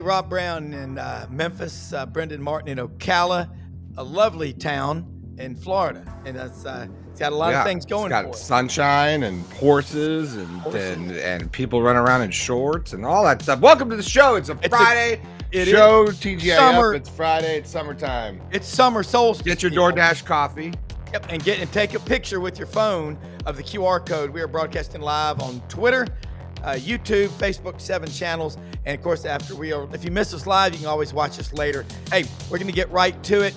Rob Browne in Memphis, Brendan Martin in Ocala, a lovely town in Florida, and it's got a lot of things going it's for got it. sunshine and horses and people running around in shorts and all that stuff. Welcome to the show. It's Friday show. TGI summer. Up. It's Friday. It's summertime. It's summer solstice. Get your DoorDash coffee. Yep, and take a picture with your phone of the QR code. We are broadcasting live on Twitter, YouTube, Facebook, 7 channels. And of course, if you miss us live, you can always watch us later. Hey, we're going to get right to it.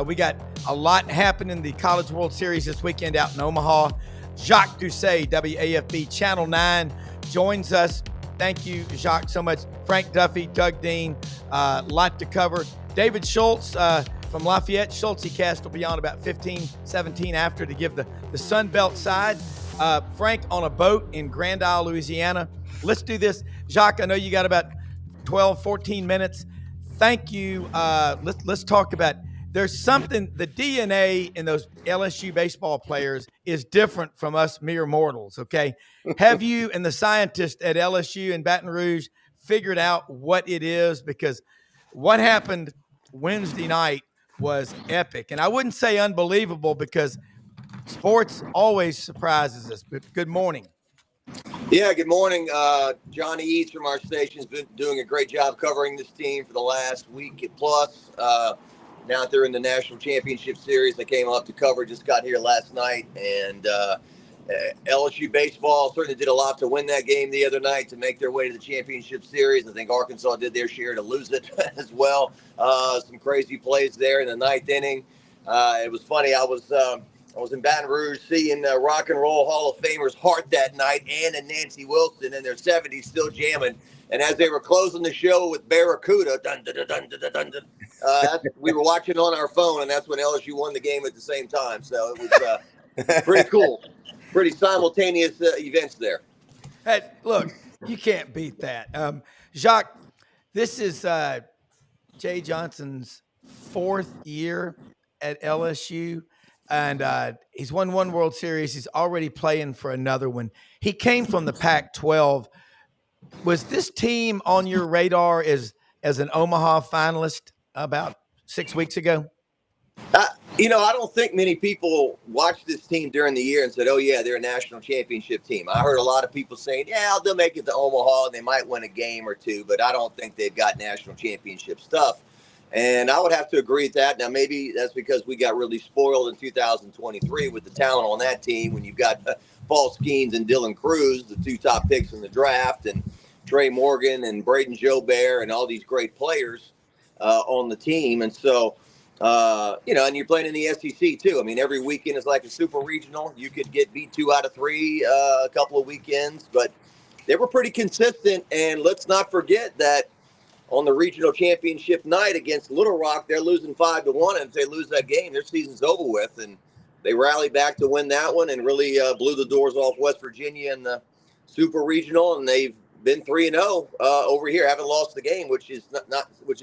We got a lot happening in the College World Series this weekend out in Omaha. Jacques Doucet, WAFB Channel 9, joins us. Thank you, Jacques, so much. Frank Duffy, Doug Dean, lot to cover. David Schultz from Lafayette. Schultzy cast will be on about 15-17 after to give the Sunbelt side. Frank on a boat in Grand Isle, Louisiana. Let's do this. Jacques, I know you got about 12, 14 minutes. Thank you. Let's talk about, there's something, the DNA in those LSU baseball players is different from us mere mortals, okay? Have you and the scientists at LSU in Baton Rouge figured out what it is? Because what happened Wednesday night was epic. And I wouldn't say unbelievable because sports always surprises us. But good morning. Yeah, good morning. Johnny Eads from our station's been doing a great job covering this team for the last week plus. Now that they're in the National Championship Series, I came up to cover, just got here last night. And LSU baseball certainly did a lot to win that game the other night to make their way to the Championship Series. I think Arkansas did their share to lose it as well. Some crazy plays there in the ninth inning. It was funny. I was in Baton Rouge seeing Rock and Roll Hall of Famers Hart that night, Ann and Nancy Wilson in their 70s still jamming. And as they were closing the show with Barracuda, dun, dun, dun, dun, dun, dun, dun, we were watching on our phone, and that's when LSU won the game at the same time. So it was pretty cool. Pretty simultaneous events there. Hey, look, you can't beat that. Jacques, this is Jay Johnson's 4th year at LSU. And he's won 1 World Series. He's already playing for another one. He came from the Pac-12. Was this team on your radar as an Omaha finalist about 6 weeks ago? I don't think many people watched this team during the year and said, oh, yeah, they're a national championship team. I heard a lot of people saying, yeah, they'll make it to Omaha and they might win a game or two, but I don't think they've got national championship stuff. And I would have to agree with that. Now, maybe that's because we got really spoiled in 2023 with the talent on that team when you've got Paul Skeens and Dylan Cruz, the 2 top picks in the draft, and Trey Morgan and Braden Jobert and all these great players on the team. And so, and you're playing in the SEC too. I mean, every weekend is like a super regional. You could get beat 2 out of 3 a couple of weekends, but they were pretty consistent. And let's not forget that on the regional championship night against Little Rock, they're losing 5-1. And if they lose that game, their season's over with. And they rallied back to win that one and really blew the doors off West Virginia in the super regional. And they've been 3-0 over here, haven't lost the game, which is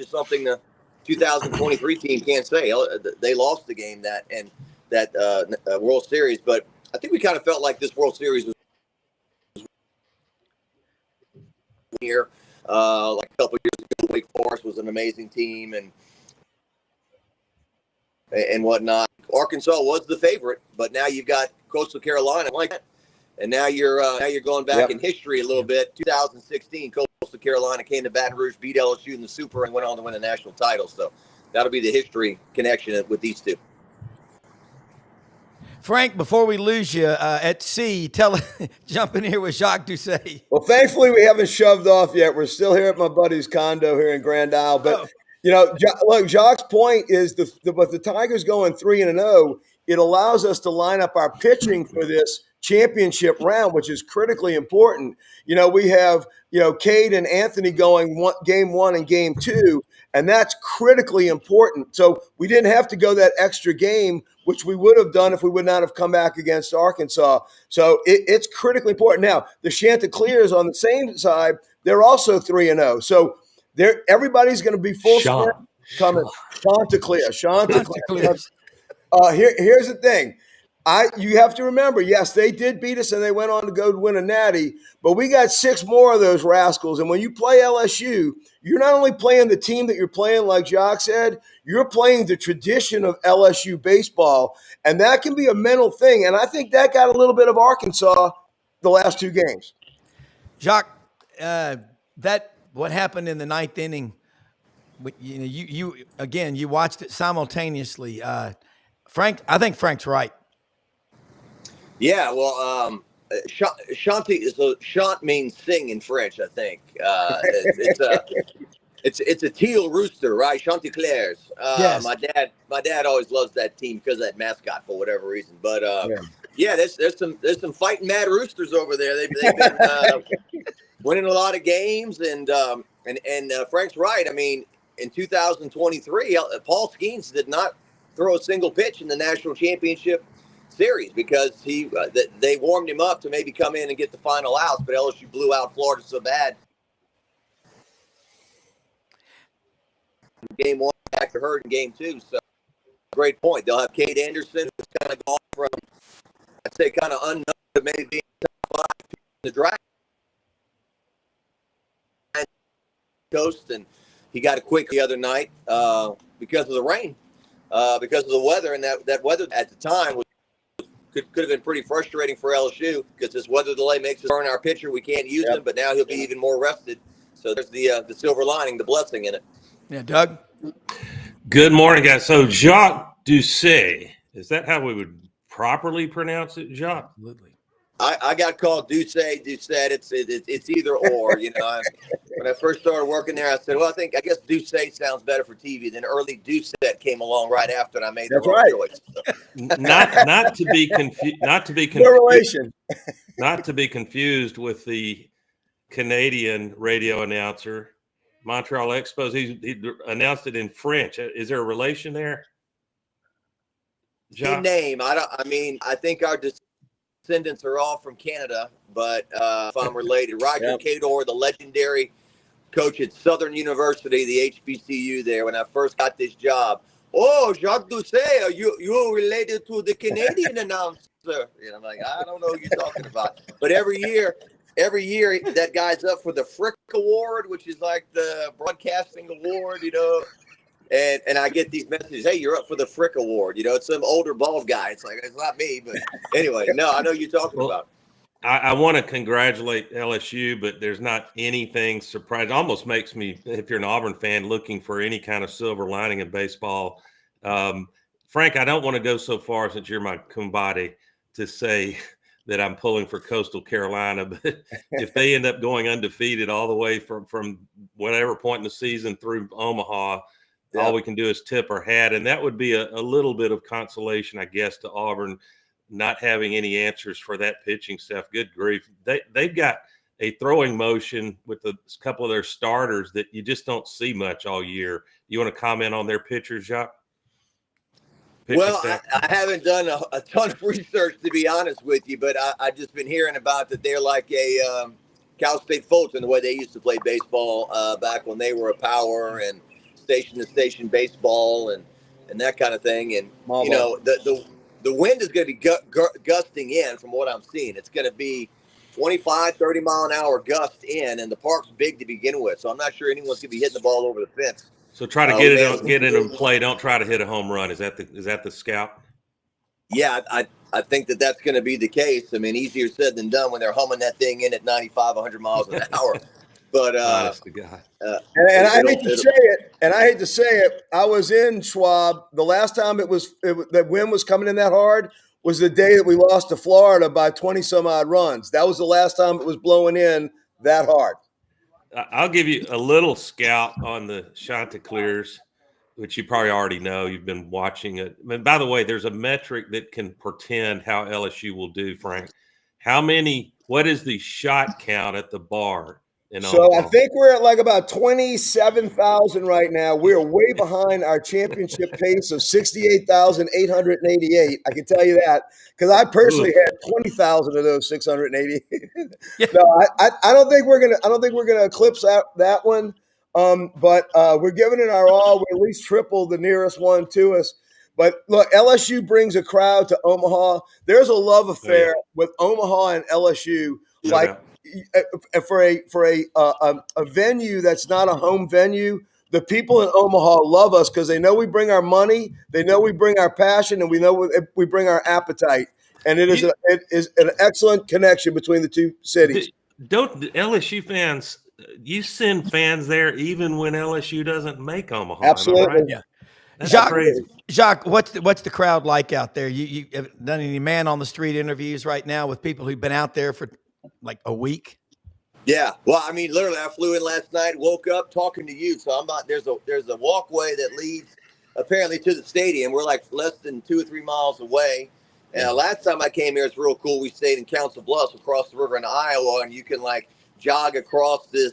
something the 2023 team can't say. They lost the game that World Series, but I think we kind of felt like this World Series was here. Like a couple of years ago, Wake Forest was an amazing team and whatnot. Arkansas was the favorite, but now you've got Coastal Carolina like that. And now you're going back in history a little bit. 2016, Coastal Carolina came to Baton Rouge, beat LSU in the Super, and went on to win a national title. So that'll be the history connection with these two. Frank, before we lose you at sea, jump in here with Jacques Doucet. Well, thankfully, we haven't shoved off yet. We're still here at my buddy's condo here in Grand Isle. But, look, Jacques' point is with the Tigers going 3-0, it allows us to line up our pitching for this championship round, which is critically important. We have, Cade and Anthony going game 1 and game 2, and that's critically important. So we didn't have to go that extra game, which we would have done if we would not have come back against Arkansas. So it's critically important. Now, the Chanticleers on the same side, they're also 3-0. So everybody's going to be full coming. Chanticleer. Here's the thing. You have to remember, yes, they did beat us and they went on to go win a natty, but we got 6 more of those rascals. And when you play LSU, you're not only playing the team that you're playing, like Jacques said, you're playing the tradition of LSU baseball. And that can be a mental thing. And I think that got a little bit of Arkansas the last 2 games. Jacques, what happened in the 9th inning, you watched it simultaneously. Frank, I think Frank's right. Yeah, well, Shanti, so chant means sing in French, I think. It's a teal rooster, right? Chanticleers. Yes. My dad always loves that team because of that mascot for whatever reason. But there's some fighting mad roosters over there. They've been winning a lot of games, and Frank's right. I mean, in 2023, Paul Skeens did not throw a single pitch in the national championship series because they warmed him up to maybe come in and get the final outs, but LSU blew out Florida so bad. Game 1 back to hurt in game 2. So great point. They'll have Cade Anderson, who's kind of gone from, I'd say, kind of unknown to maybe being top 5 in the draft. Coast, and he got a quick the other night because of the rain, because of the weather, and that weather at the time could have been pretty frustrating for LSU because this weather delay makes us burn our pitcher. We can't use him, but now he'll be even more rested. So there's the silver lining, the blessing in it. Yeah, Doug. Good morning, guys. So Jacques Doucet, is that how we would properly pronounce it, Jacques? Absolutely. I got called Doucet. It's either or. You know, when I first started working there, I said, well, I guess Doucet sounds better for TV. Then early Doucet came along right after, and I made the wrong choice. Not to be confused. Not to be confused with the Canadian radio announcer, Montreal Expos. He announced it in French. Is there a relation there? Jacques? Name. I think our descendants are all from Canada, but if I'm related, Roger Cador, the legendary coach at Southern University, the HBCU there, when I first got this job. Oh, Jacques Doucet, are you related to the Canadian announcer? And I'm like, I don't know who you're talking about. But every year that guy's up for the Frick Award, which is like the broadcasting award, you know. And I get these messages, hey, you're up for the Frick Award. You know, it's some older bald guy. It's like, it's not me. But anyway, no, I know you're talking about. I want to congratulate LSU, but there's not anything surprising. It almost makes me, if you're an Auburn fan, looking for any kind of silver lining in baseball. Frank, I don't want to go so far, since you're my kumbadi, to say that I'm pulling for Coastal Carolina. But if they end up going undefeated all the way from whatever point in the season through Omaha, all we can do is tip our hat. And that would be a little bit of consolation, I guess, to Auburn, not having any answers for that pitching staff. Good grief. They've got a throwing motion with a couple of their starters that you just don't see much all year. You want to comment on their pitchers, Jacques? Well, I haven't done a ton of research, to be honest with you, but I've just been hearing about that they're like a Cal State Fulton, the way they used to play baseball back when they were a power, and station-to-station baseball and that kind of thing. And, you know, the wind is going to be gusting in from what I'm seeing. It's going to be 25, 30-mile-an-hour gust in, and the park's big to begin with. So I'm not sure anyone's going to be hitting the ball over the fence. So try to get it in play. Don't try to hit a home run. Is that the scout? Yeah, I think that's going to be the case. I mean, easier said than done when they're humming that thing in at 95, 100 miles an hour. But honest to God. And I hate to say it, I was in Schwab the last time that wind was coming in that hard was the day that we lost to Florida by 20 some odd runs. That was the last time it was blowing in that hard. I'll give you a little scout on the Chanticleers, which you probably already know. You've been watching it. And by the way, there's a metric that can portend how LSU will do, Frank. What is the shot count at the bar? So I think we're at like about 27,000 right now. We're way behind our championship pace of 68,888. I can tell you that because I personally had 20,000 of those 688. No, I don't think we're gonna eclipse that one. But we're giving it our all. We at least triple the nearest one to us. But look, LSU brings a crowd to Omaha. There's a love affair with Omaha and LSU. No like doubt. for a venue that's not a home venue, the people in Omaha love us because they know we bring our money, they know we bring our passion, and we know we bring our appetite. And it is an excellent connection between the two cities. Don't LSU fans? You send fans there even when LSU doesn't make Omaha. Absolutely, right? Yeah. That's Jacques, crazy. Jacques, what's the crowd like out there? You have done any man on the street interviews right now with people who've been out there for like a week? Yeah. Well, I mean, literally, I flew in last night, woke up talking to you. So I'm not. There's a walkway that leads apparently to the stadium. We're like less than 2 or 3 miles away. And last time I came here, it's real cool. We stayed in Council Bluffs across the river in Iowa, and you can like jog across this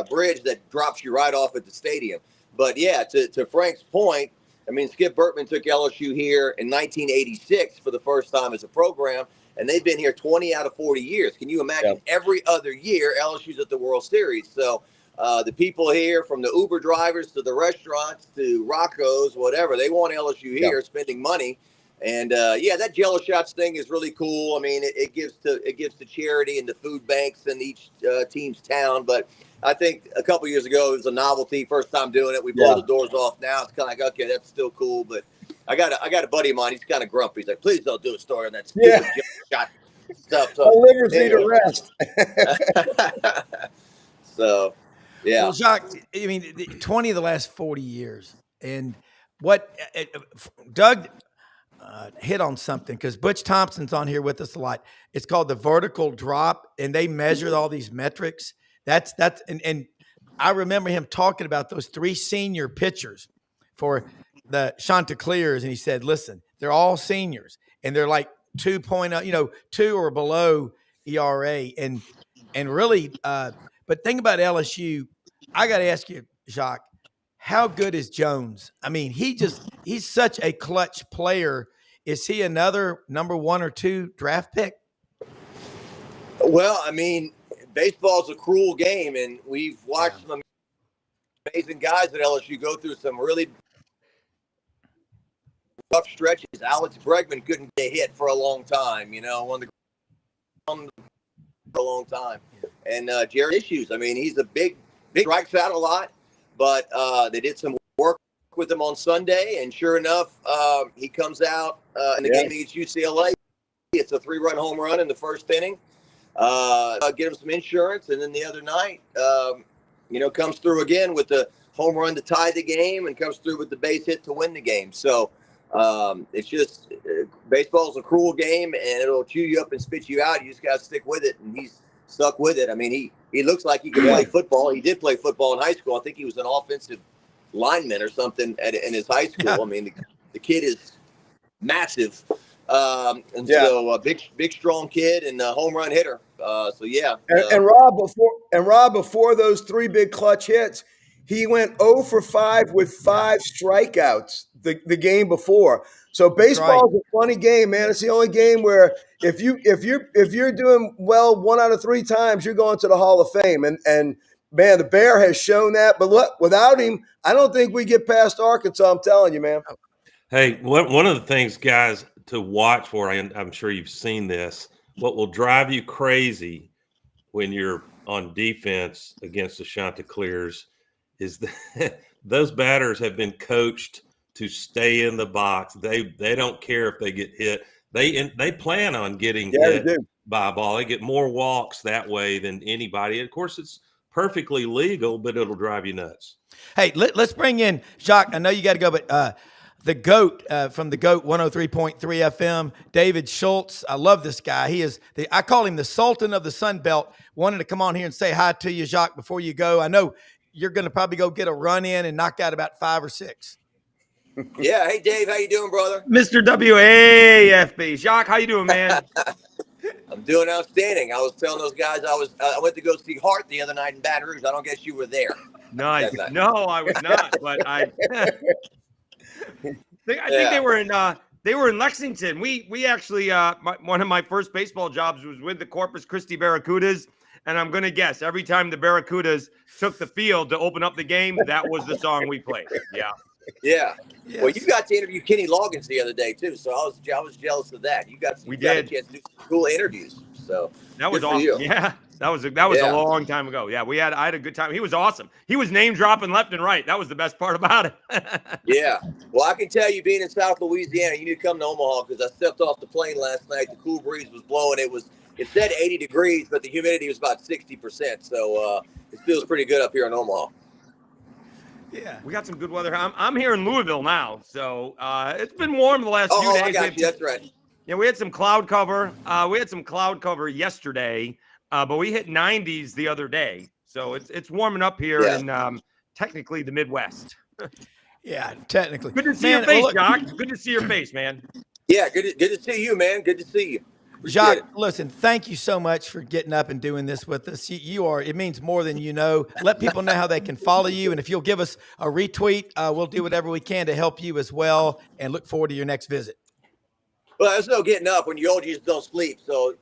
bridge that drops you right off at the stadium. But yeah, to Frank's point, I mean, Skip Bertman took LSU here in 1986 for the first time as a program, and they've been here 20 out of 40 years. Can you imagine every other year LSU's at the World Series? So the people here, from the Uber drivers to the restaurants to Rocco's, whatever, they want LSU here spending money. And that Jello Shots thing is really cool. I mean, it gives to charity and the food banks in each team's town. But I think a couple years ago it was a novelty. First time doing it, we blow the doors off. Now it's kind of like, okay, that's still cool. But I got a buddy of mine. He's kind of grumpy. He's like, please don't do a story on that stupid Jello Shot stuff. So, my liver's need a rest. So, yeah. Well, Jacques, I mean, 20 of the last 40 years, and what Doug hit on something, because Butch Thompson's on here with us a lot. It's called the vertical drop, and they measure all these metrics. And I remember him talking about those 3 senior pitchers for the Chanticleers, and he said, listen, they're all seniors, and they're like 2.0, 2 or below ERA, and really, but think about LSU. I got to ask you, Jacques, how good is Jones? I mean, he's such a clutch player. Is he another number 1 or 2 draft pick? Well, I mean, baseball's a cruel game, and we've watched some amazing guys at LSU go through some really rough stretches. Alex Bregman couldn't get hit for a long time, one of the for a long time. And Jared Issues, I mean, he's a big strikes out a lot, but they did some work with him on Sunday, and sure enough, he comes out in the game against UCLA. It's a 3-run home run in the first inning. Get him some insurance, and then the other night, comes through again with the home run to tie the game, and comes through with the base hit to win the game. So it's just baseball's a cruel game, and it'll chew you up and spit you out. You just got to stick with it, and he's stuck with it. I mean, he looks like he can play football. He did play football in high school. I think he was an offensive lineman or something in his high school. I mean, the kid is massive. So a big, strong kid and a home run hitter. And Rob, before those 3 big clutch hits, he went 0 for 5 with 5 strikeouts the game before. So baseball is a funny game, man. It's the only game where if you're doing well 1 out of 3 times, you're going to the Hall of Fame. And man, the Bear has shown that. But look, without him, I don't think we get past Arkansas. I'm telling you, man. Hey, one of the things, guys, to watch for, and I'm sure you've seen this, what will drive you crazy when you're on defense against the Chanticleers is that those batters have been coached to stay in the box. They don't care if they get hit. They plan on getting hit by a ball. They get more walks that way than anybody. Of course, it's perfectly legal, but it'll drive you nuts. Hey, let's bring in Jacques. I know you got to go, but the GOAT from the GOAT 103.3 FM, David Schultz. I love this guy. He is I call him the Sultan of the Sunbelt. Wanted to come on here and say hi to you, Jacques, before you go. I know you're going to probably go get a run in and knock out about 5 or 6. Yeah. Hey, Dave, how you doing, brother? Mr. WAFB. Jacques, how you doing, man? I'm doing outstanding. I was telling those guys I went to go see Hart the other night in Baton Rouge. I don't guess you were there. Nice. No, I was not, but I think they were in Lexington. We actually one of my first baseball jobs was with the Corpus Christi Barracudas, and I'm gonna guess every time the Barracudas took the field to open up the game, that was the song we played. Yeah. Yeah. Yes. Well, you got to interview Kenny Loggins the other day too, so I was jealous of that. You got a chance to do some cool interviews. So that was awesome. Yeah, that was a long time ago. Yeah, I had a good time. He was awesome. He was name dropping left and right. That was the best part about it. Yeah. Well, I can tell you, being in South Louisiana, you need to come to Omaha because I stepped off the plane last night. The cool breeze was blowing. It said 80 degrees, but the humidity was about 60%. So it feels pretty good up here in Omaha. Yeah, we got some good weather. I'm here in Louisville now, so it's been warm the last few days. I got you. That's right. Yeah, we had some cloud cover. Yesterday, but we hit 90s the other day. So it's warming up here in technically the Midwest. Yeah, technically. Good to see your face, Jock. Good to see your face, man. Yeah, good to see you, man. Good to see you. Jacques, listen, thank you so much for getting up and doing this with us. It means more than you know. Let people know how they can follow you. And if you'll give us a retweet, we'll do whatever we can to help you as well, and look forward to your next visit. Well, there's no getting up. When you're old, you just don't sleep. So,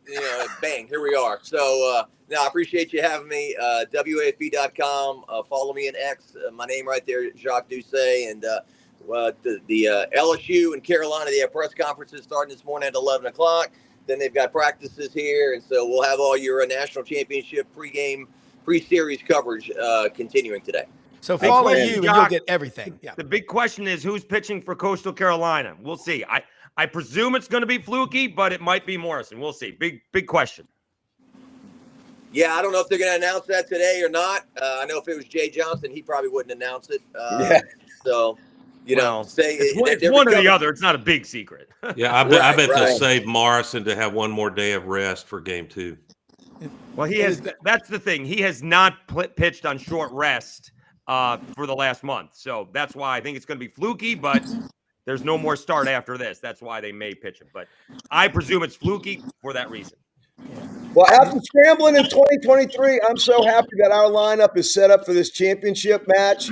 bang, here we are. So, I appreciate you having me. WAFB.com. Follow me in X. My name right there, Jacques Doucet. And the LSU and Carolina, they have press conferences starting this morning at 11 o'clock. Then they've got practices here. And so we'll have all your national championship pre-series coverage continuing today. So follow you and you'll get everything. Yeah. The big question is who's pitching for Coastal Carolina. We'll see. I presume it's going to be Fluky, but it might be Morrison. We'll see. Big question. Yeah, I don't know if they're going to announce that today or not. I know if it was Jay Johnson, he probably wouldn't announce it. So, it's one or the other. It's not a big secret. Yeah, I bet they'll save Morrison to have one more day of rest for Game 2. Well, he has. That's the thing. He has not pitched on short rest for the last month, so that's why I think it's going to be Fluky. But there's no more start after this. That's why they may pitch him. But I presume it's Fluky for that reason. Well, after scrambling in 2023, I'm so happy that our lineup is set up for this championship match.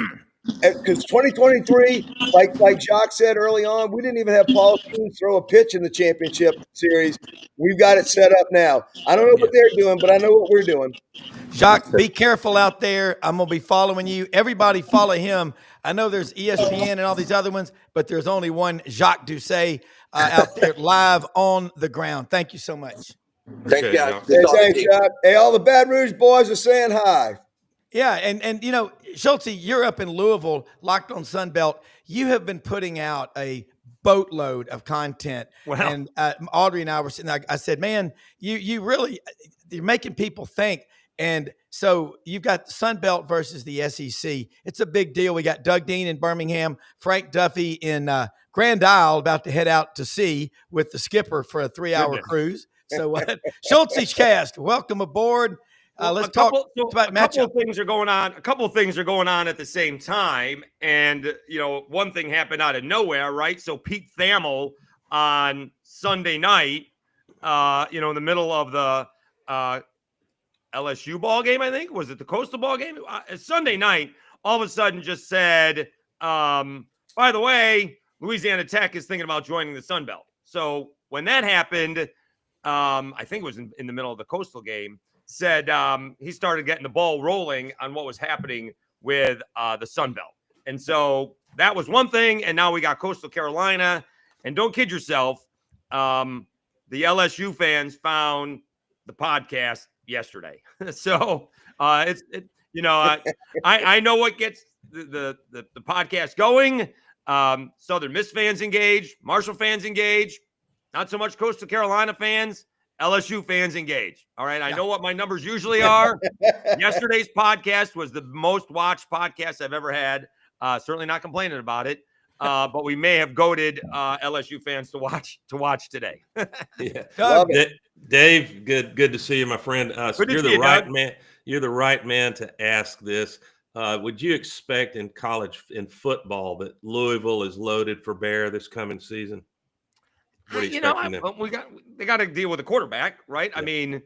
Because 2023, like Jacques said early on, we didn't even have Paul Skeens throw a pitch in the championship series. We've got it set up now. I don't know what they're doing, but I know what we're doing. Jacques, be careful out there. I'm going to be following you. Everybody follow him. I know there's ESPN and all these other ones, but there's only one Jacques Doucet out there live on the ground. Thank you so much. Thanks, guys. Thanks, Jacques. Hey, all the Baton Rouge boys are saying hi. Yeah, and Schultz, you're up in Louisville, locked on Sunbelt. You have been putting out a boatload of content. Wow. And Audrey and I were sitting there. I said, man, you're making people think. And so you've got Sunbelt versus the SEC. It's a big deal. We got Doug Dean in Birmingham, Frank Duffy in Grand Isle, about to head out to sea with the skipper for a 3-hour cruise. So Schultz Cast, welcome aboard. Let's talk about matchup. A couple of things are going on at the same time. And, one thing happened out of nowhere, right? So Pete Thamel on Sunday night, in the middle of the LSU ball game, I think. Was it the Coastal ball game? Sunday night, all of a sudden just said, by the way, Louisiana Tech is thinking about joining the Sunbelt. So when that happened, I think it was in the middle of the Coastal game, said he started getting the ball rolling on what was happening with the Sunbelt. And so that was one thing. And now we got Coastal Carolina. And don't kid yourself, the LSU fans found the podcast yesterday. So I know what gets the podcast going. Southern Miss fans engaged, Marshall fans engaged, not so much Coastal Carolina fans. LSU fans engage. All right. I know what my numbers usually are. Yesterday's podcast was the most watched podcast I've ever had. Certainly not complaining about it. But we may have goaded LSU fans to watch today. Love it. Dave, good to see you, my friend. You're the right man. You're the right man to ask this. Would you expect in football that Louisville is loaded for bear this coming season? They got to deal with a quarterback, right? Yeah. I mean,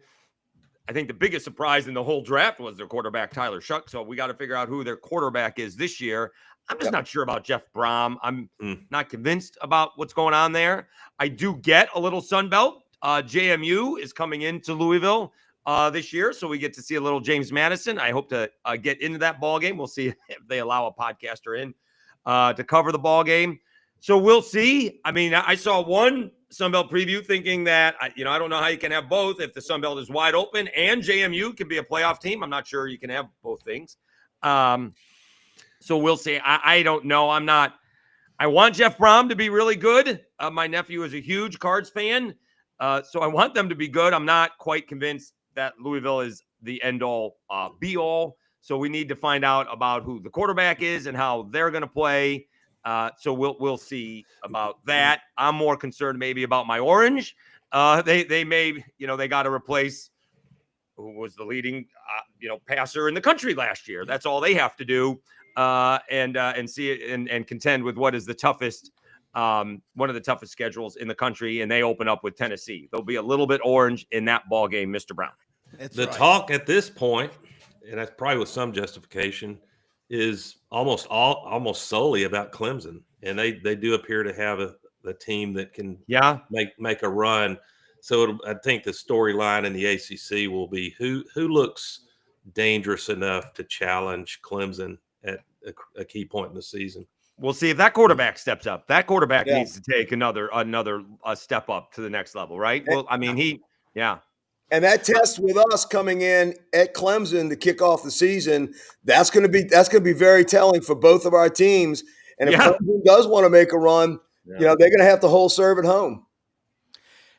I think the biggest surprise in the whole draft was their quarterback, Tyler Shuck. So we got to figure out who their quarterback is this year. I'm just not sure about Jeff Browne. I'm not convinced about what's going on there. I do get a little Sunbelt. JMU is coming into Louisville this year, so we get to see a little James Madison. I hope to get into that ball game. We'll see if they allow a podcaster in. to cover the ball game. So we'll see. I mean, I saw one Sunbelt preview thinking that, I don't know how you can have both if the Sunbelt is wide open and JMU can be a playoff team. I'm not sure you can have both things. So we'll see. I don't know. I want Jeff Browne to be really good. My nephew is a huge Cards fan. So I want them to be good. I'm not quite convinced that Louisville is the end-all, be-all. So we need to find out about who the quarterback is and how they're going to play. So we'll see about that. I'm more concerned maybe about my Orange. They may, they got to replace who was the leading, passer in the country last year. That's all they have to do, and see it and contend with what is the toughest, one of the toughest schedules in the country. And they open up with Tennessee. They'll be a little bit orange in that ball game, Mr. Browne. That's the right. talk at this point, and that's probably with some justification, is almost solely about Clemson, and they do appear to have a team that can make a run. So I think the storyline in the ACC will be who looks dangerous enough to challenge Clemson at a key point in the season. We'll see if that quarterback steps up. That quarterback needs to take another step up to the next level, right? Well, I mean, And that test with us coming in at Clemson to kick off the season, that's going to be very telling for both of our teams. And if Clemson does want to make a run, they're going to have to whole serve at home.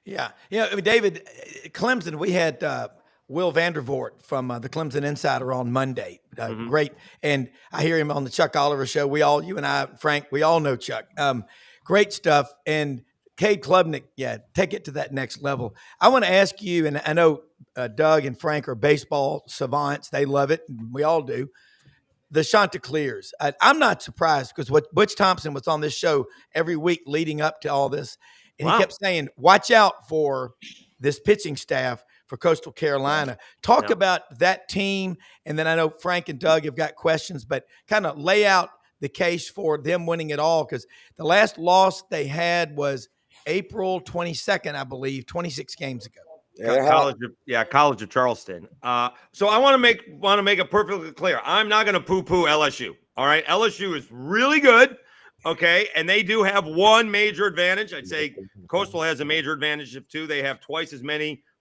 Yeah. David, Clemson, we had Will Vandervoort from the Clemson Insider on Monday. Great. And I hear him on the Chuck Oliver show. You and I, Frank, we all know Chuck. Great stuff. And Cade Klubnik, take it to that next level. I want to ask you, and I know Doug and Frank are baseball savants. They love it. And we all do. The Chanticleers. I'm not surprised because Butch Thompson was on this show every week leading up to all this. And he kept saying, watch out for this pitching staff for Coastal Carolina. Talk about that team. And then I know Frank and Doug have got questions, but kind of lay out the case for them winning it all, because the last loss they had was April 22nd, I believe, 26 games ago. College of Charleston. So I want to make it perfectly clear. I'm not going to poo-poo LSU. All right, LSU is really good. Okay, and they do have one major advantage. I'd say Coastal has a major advantage of two. They have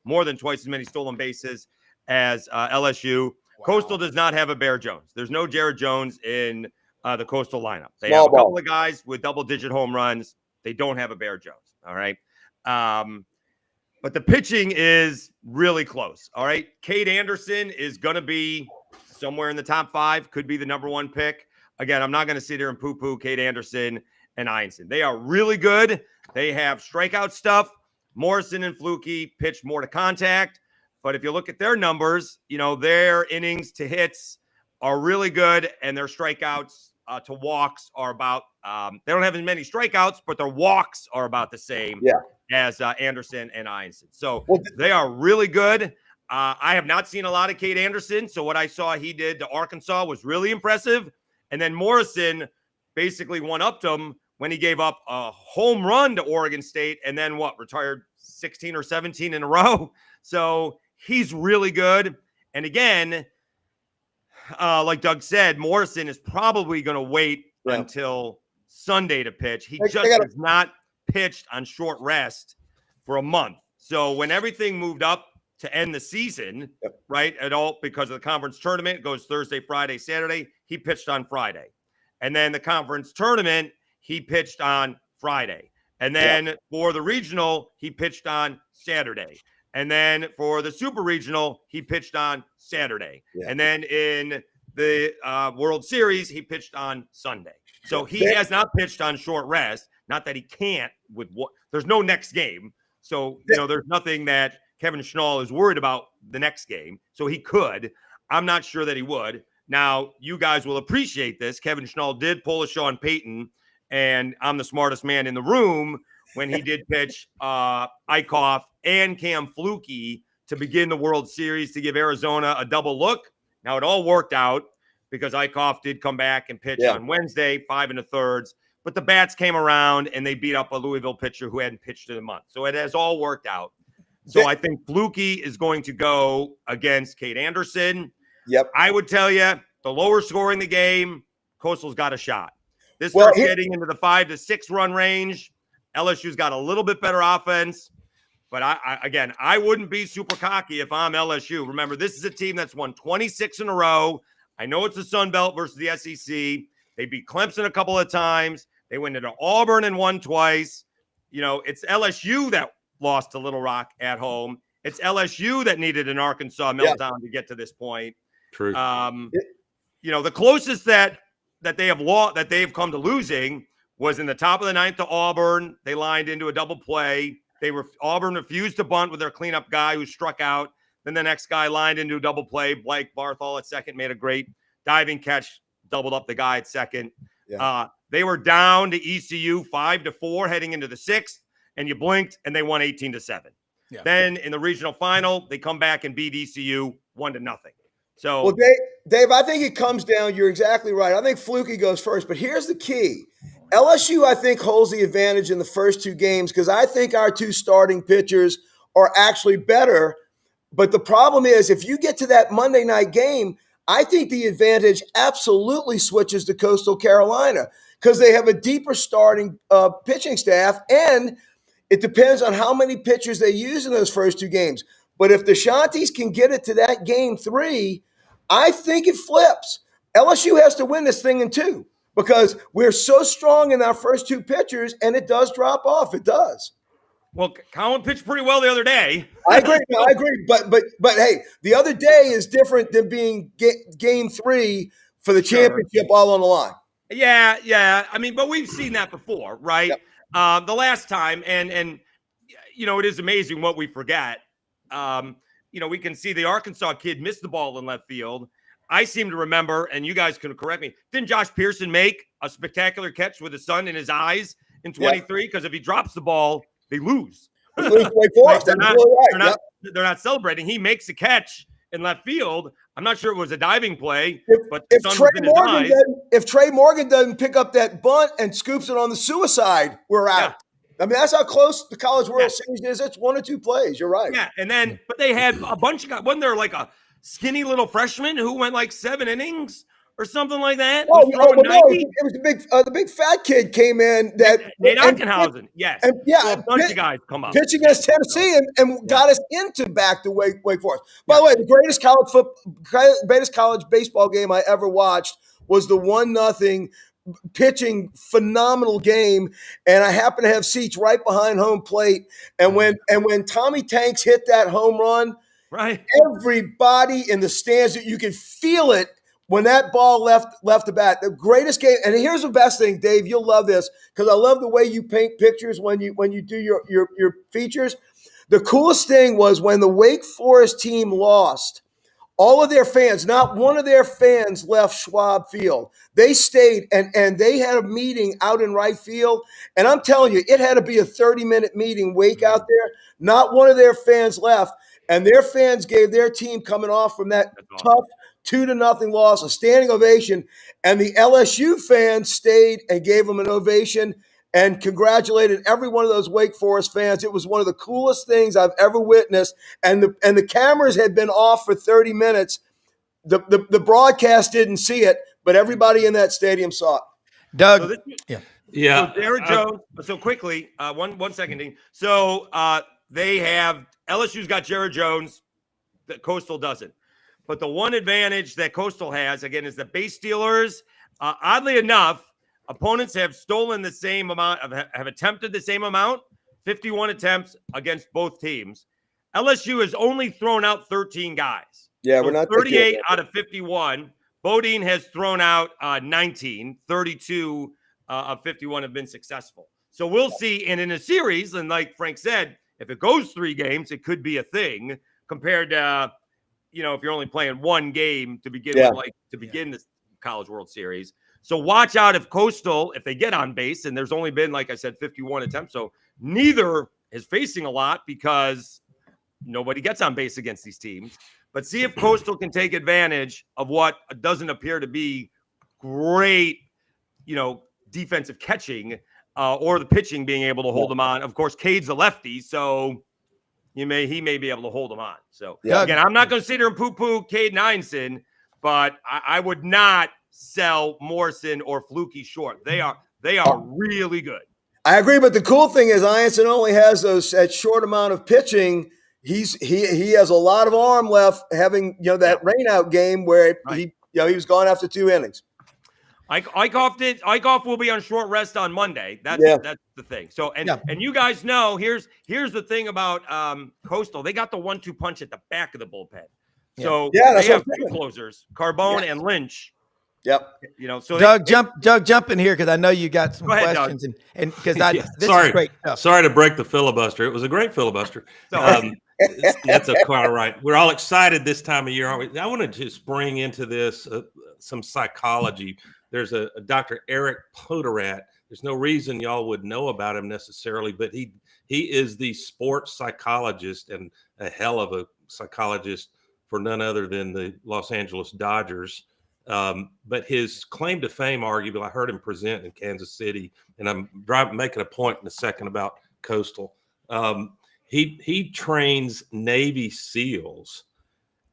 more than twice as many stolen bases as LSU. Wow. Coastal does not have a Bear Jones. There's no Jared Jones in the Coastal lineup. They have a couple of guys with double-digit home runs. They don't have a Bear Jones. All right. But the pitching is really close. All right. Cade Anderson is going to be somewhere in the top 5, could be the number 1 pick. Again, I'm not going to sit here and poo-poo Cade Anderson and Einstein. They are really good. They have strikeout stuff. Morrison and Flukie pitch more to contact. But if you look at their numbers, their innings to hits are really good, and their strikeouts to walks are about they don't have as many strikeouts, but their walks are about the same as Anderson and Einstein. So they are really good. I have not seen a lot of Cade Anderson, so what I saw he did to Arkansas was really impressive. And then Morrison basically one-upped him when he gave up a home run to Oregon State and then retired 16 or 17 in a row. So he's really good. And again, like Doug said, Morrison is probably going to wait until Sunday to pitch. He just has not pitched on short rest for a month. So when everything moved up to end the season, right, at all, because of the conference tournament, it goes Thursday, Friday, Saturday, he pitched on Friday. And then the conference tournament, he pitched on Friday. And then for the regional, he pitched on Saturday. And then for the super regional, he pitched on Saturday. And then in the World Series, he pitched on Sunday. So he has not pitched on short rest. Not that he can't there's no next game. So, there's nothing that Kevin Schnall is worried about the next game. So he could. I'm not sure that he would. Now, you guys will appreciate this. Kevin Schnall did pull a Sean Payton, and I'm the smartest man in the room when he did pitch Eichhoff and Cam Flukie to begin the World Series to give Arizona a double look. Now, it all worked out because Eichhoff did come back and pitch on Wednesday, 5 1/3. But the bats came around, and they beat up a Louisville pitcher who hadn't pitched in a month. So it has all worked out. So I think Flukie is going to go against Cade Anderson. I would tell you, the lower scoring the game, Coastal's got a shot. This starts getting into the 5 to 6 run range. LSU's got a little bit better offense. But I wouldn't be super cocky if I'm LSU. Remember, this is a team that's won 26 in a row. I know it's the Sunbelt versus the SEC. They beat Clemson a couple of times. They went into Auburn and won twice. You know, it's LSU that lost to Little Rock at home. It's LSU that needed an Arkansas meltdown to get to this point. True. You know, the closest that they have come to losing was in the top of the 9th to Auburn. They lined into a double play. Auburn refused to bunt with their cleanup guy who struck out. Then the next guy lined into a double play. Blake Barthol at second made a great diving catch, doubled up the guy at second. Yeah. They were down to ECU 5-4 heading into the 6th, and you blinked and they won 18-7. Yeah. Then in the regional final, they come back and beat ECU 1-0. So, well, Dave, I think it comes down. You're exactly right. I think Fluky goes first, but here's the key. LSU, I think, holds the advantage in the first 2 games because I think our 2 starting pitchers are actually better. But the problem is, if you get to that Monday night game, I think the advantage absolutely switches to Coastal Carolina because they have a deeper starting pitching staff, and it depends on how many pitchers they use in those first 2 games. But if the Shanties can get it to that game 3, I think it flips. LSU has to win this thing in 2. Because we're so strong in our first 2 pitchers, and it does drop off. It does. Well, Colin pitched pretty well the other day. I agree. I agree. But hey, the other day is different than being game 3 for the championship all on the line. Yeah. I mean, but we've seen that before, right? Yep. The last time, and you know, it is amazing what we forget. You know, we can see the Arkansas kid miss the ball in left field. I seem to remember, and you guys can correct me, didn't Josh Pearson make a spectacular catch with the sun in his eyes in 23? Because if he drops the ball, they lose. Like they're not celebrating. He makes a catch in left field. I'm not sure it was a diving play, but if Trey Morgan doesn't pick up that bunt and scoops it on the suicide, we're out. Yeah. I mean, that's how close the College World Series is. It's 1 or 2 plays. You're right. Yeah, and then, but they had a bunch of guys. Wasn't there like a skinny little freshman who went like 7 innings or something like that? Oh, no, it was the big fat kid came in that Nate Ockenhausen. Yes. And a bunch of guys come up. Pitching against Tennessee and got us into back to Wake Forest. By the way, the greatest college baseball game I ever watched was the 1-0 pitching phenomenal game, and I happen to have seats right behind home plate. And when Tommy Tanks hit that home run, right, everybody in the stands, you could feel it when that ball left the bat. The greatest game. And here's the best thing, Dave. You'll love this because I love the way you paint pictures when you do your features. The coolest thing was when the Wake Forest team lost. All of their fans, not one of their fans left Schwab Field. They stayed and they had a meeting out in right field. And I'm telling you, it had to be a 30-minute meeting, Wake out there. Not one of their fans left. And their fans gave their team coming off from that tough 2-0 loss a standing ovation. And the LSU fans stayed and gave them an ovation and congratulated every one of those Wake Forest fans. It was one of the coolest things I've ever witnessed. And the cameras had been off for 30 minutes. The broadcast didn't see it, but everybody in that stadium saw it. Doug. So Jared Jones. So quickly, one second, Dean. So they have LSU's got Jared Jones that Coastal doesn't. But the one advantage that Coastal has, again, is the base stealers. Oddly enough, opponents have stolen the same amount, have attempted the same amount, 51 attempts against both teams. LSU has only thrown out 13 guys. Yeah, so we're not 38 out of 51. Bodine has thrown out 19. 32 of 51 have been successful. So we'll see. And in a series, and like Frank said, if it goes 3 games, it could be a thing compared to, if you're only playing 1 game to begin with, begin this College World Series. So watch out if Coastal, if they get on base, and there's only been, like I said, 51 attempts. So neither is facing a lot because nobody gets on base against these teams. But see if Coastal can take advantage of what doesn't appear to be great, defensive catching or the pitching being able to hold them on. Of course, Cade's a lefty, so he may be able to hold them on. So again, I'm not going to sit here and poo-poo Cade Nineson, but I would not sell Morrison or Fluky short. They are really good. I agree, but the cool thing is Ianson only has that short amount of pitching. He has a lot of arm left, having that rainout game where he was gone after 2 innings. Eichhoff will be on short rest on Monday. That's the thing. So and you guys know here's the thing about Coastal. They got the 1-2 punch at the back of the bullpen. So they have 2 closers, Carbone and Lynch. Yep. So Doug, jump in here because I know you got some questions, and because this is great stuff. Sorry to break the filibuster. It was a great filibuster. That's quite right. We're all excited this time of year, aren't we? I want to just bring into this some psychology. There's a Dr. Eric Poderat. There's no reason y'all would know about him necessarily, but he is the sports psychologist and a hell of a psychologist for none other than the Los Angeles Dodgers. But his claim to fame, arguably, I heard him present in Kansas City, and I'm making a point in a second about Coastal. He trains Navy SEALs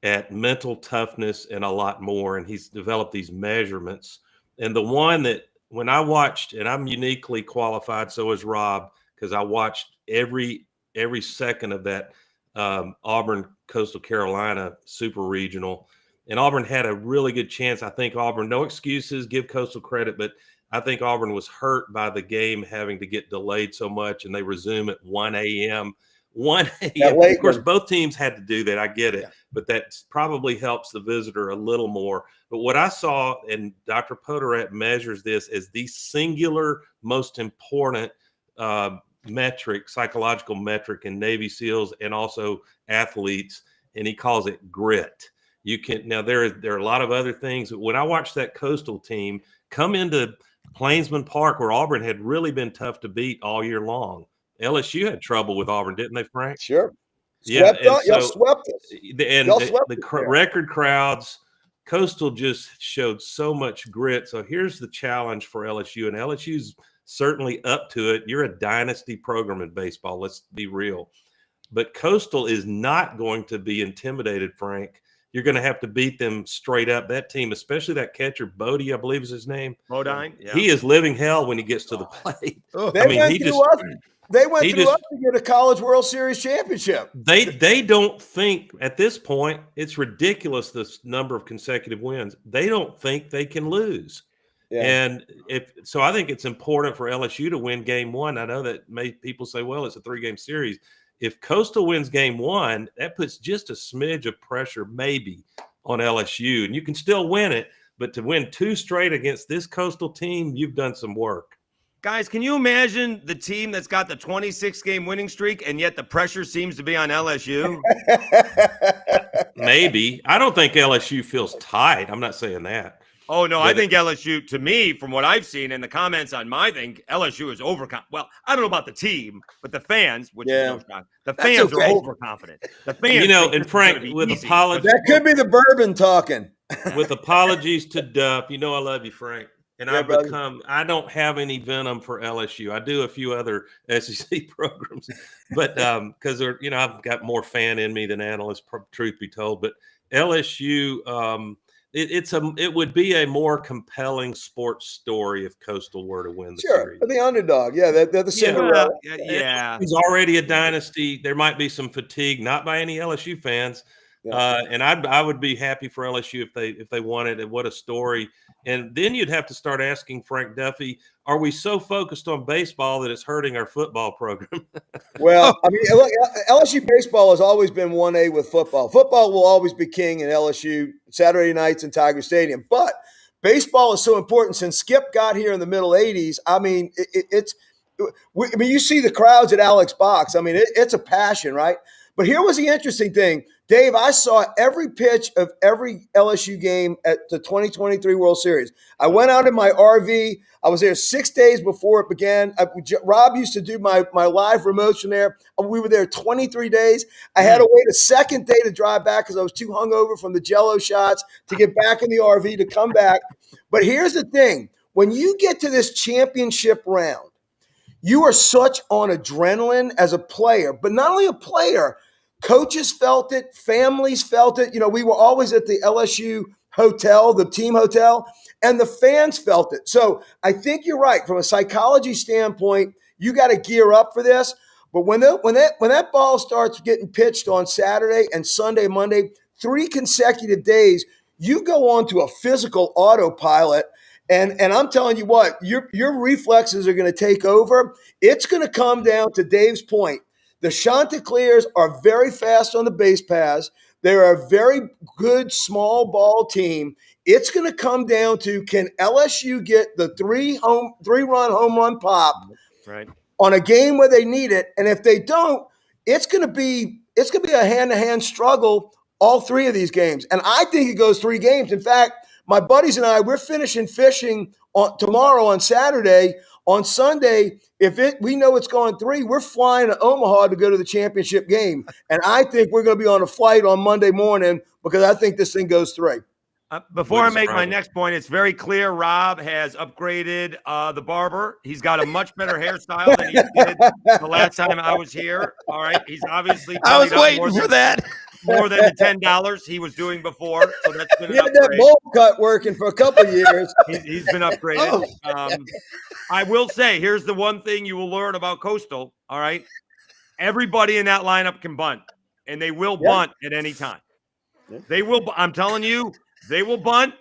at mental toughness and a lot more, and he's developed these measurements. And the one that when I watched, and I'm uniquely qualified, so is Rob, because I watched every second of that Auburn Coastal Carolina Super Regional. And Auburn had a really good chance. I think Auburn, no excuses, give Coastal credit, but I think Auburn was hurt by the game having to get delayed so much, and they resume at 1 a.m. 1 a.m. Of course, both teams had to do that. I get it, but that probably helps the visitor a little more. But what I saw, and Dr. Poderat measures this as the singular most important metric, psychological metric in Navy SEALs and also athletes, and he calls it grit. You can now there are a lot of other things. When I watched that Coastal team come into Plainsman Park, where Auburn had really been tough to beat all year long, LSU had trouble with Auburn, didn't they, Frank? Sure. Y'all swept us. And the record crowds, Coastal just showed so much grit. So here's the challenge for LSU, and LSU's certainly up to it. You're a dynasty program in baseball. Let's be real. But Coastal is not going to be intimidated, Frank. You're going to have to beat them straight up. That team, especially that catcher, Bodie, I believe is his name. Bodine. Yeah. He is living hell when he gets to the plate. They went through us to get a College World Series championship. They don't think at this point, it's ridiculous, this number of consecutive wins. They don't think they can lose. Yeah. And so I think it's important for LSU to win game 1. I know that people say, well, it's a 3-game series. If Coastal wins game 1, that puts just a smidge of pressure maybe on LSU, and you can still win it. But to win 2 straight against this Coastal team, you've done some work. Guys, can you imagine the team that's got the 26-game winning streak, and yet the pressure seems to be on LSU? Maybe. I don't think LSU feels tight. I'm not saying that. Oh, no, I think LSU, to me, from what I've seen in the comments on my thing, LSU is overconfident. Well, I don't know about the team, but the fans, which is no shock, the fans are overconfident. The fans, and Frank, with apologies. That could be the bourbon talking. With apologies to Duff, I love you, Frank. And I don't have any venom for LSU. I do a few other SEC programs, but because I've got more fan in me than analyst, truth be told. But LSU, it would be a more compelling sports story if Coastal were to win the series. The underdog. Yeah, they're the Cinderella. Yeah. He's already a dynasty. There might be some fatigue, not by any LSU fans. Yeah. And I would be happy for LSU if they won it. And what a story. And then you'd have to start asking Frank Duffy, are we so focused on baseball that it's hurting our football program? Well, look, LSU baseball has always been 1A with football. Football will always be king in LSU Saturday nights in Tiger Stadium. But baseball is so important. Since Skip got here in the middle 80s, you see the crowds at Alex Box. It's a passion, right? But here was the interesting thing. Dave, I saw every pitch of every LSU game at the 2023 World Series. I went out in my RV. I was there 6 days before it began. Rob used to do my live remotes from there. We were there 23 days. I had to wait a second day to drive back because I was too hungover from the Jell-O shots to get back in the RV to come back. But here's the thing. When you get to this championship round, you are such on adrenaline as a player, but not only a player, coaches felt it, families felt it. We were always at the LSU hotel, the team hotel, and the fans felt it. So I think you're right. From a psychology standpoint, you got to gear up for this. But when that ball starts getting pitched on Saturday and Sunday, Monday, 3 consecutive days, you go on to a physical autopilot. And I'm telling you what, your reflexes are going to take over. It's going to come down to Dave's point. The Chanticleers are very fast on the base paths. They're a very good small ball team. It's going to come down to, can LSU get the 3-run home run pop right on a game where they need it? And if they don't, it's going to be a hand-to-hand struggle all 3 of these games. And I think it goes 3 games. In fact, my buddies and I, we're finishing fishing tomorrow on Saturday. On Sunday, we know it's going 3, we're flying to Omaha to go to the championship game. And I think we're going to be on a flight on Monday morning because I think this thing goes 3. Before I make my next point, it's very clear Rob has upgraded the barber. He's got a much better hairstyle than he did the last time I was here. All right. He's obviously I was waiting for that. More than the $10 he was doing before. So that's been an upgrade. He had that bowl cut working for a couple of years. He's been upgraded. I will say, here's the one thing you will learn about Coastal. All right. Everybody in that lineup can bunt, and they will bunt at any time. They will. I'm telling you, they will bunt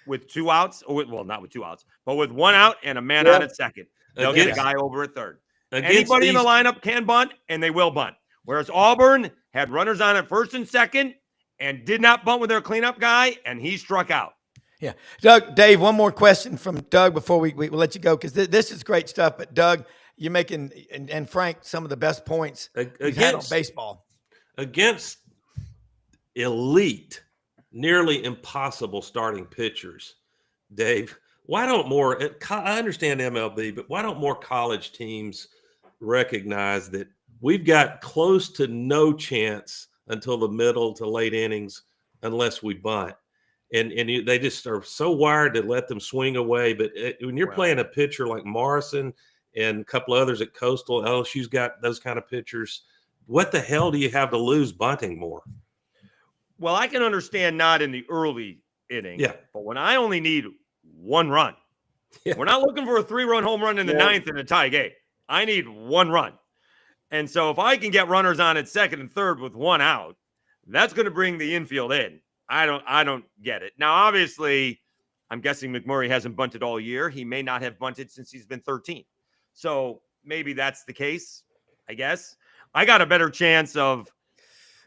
with 2 outs. Well, not with 2 outs, but with 1 out and a man on at second. They'll get a guy over at third. Anybody in the lineup can bunt, and they will bunt. Whereas Auburn had runners on at first and second and did not bunt with their cleanup guy, and he struck out. Yeah. Dave, one more question from Doug before we let you go, because this is great stuff. But, Doug, you're making, and Frank, some of the best points we've had on baseball. Against elite, nearly impossible starting pitchers, Dave, why don't more – I understand MLB, but why don't more college teams recognize that we've got close to no chance until the middle to late innings unless we bunt. And they just are so wired to let them swing away. But when you're playing a pitcher like Morrison and a couple of others at Coastal, LSU's got those kind of pitchers, what the hell do you have to lose bunting more? Well, I can understand not in the early inning, but when I only need 1 run, we're not looking for a 3-run home run in the 9th in a tie game. I need 1 run. And so if I can get runners on at second and third with 1 out, that's going to bring the infield in. I don't get it. Now, obviously, I'm guessing McMurray hasn't bunted all year. He may not have bunted since he's been 13. So maybe that's the case, I guess. I got a better chance of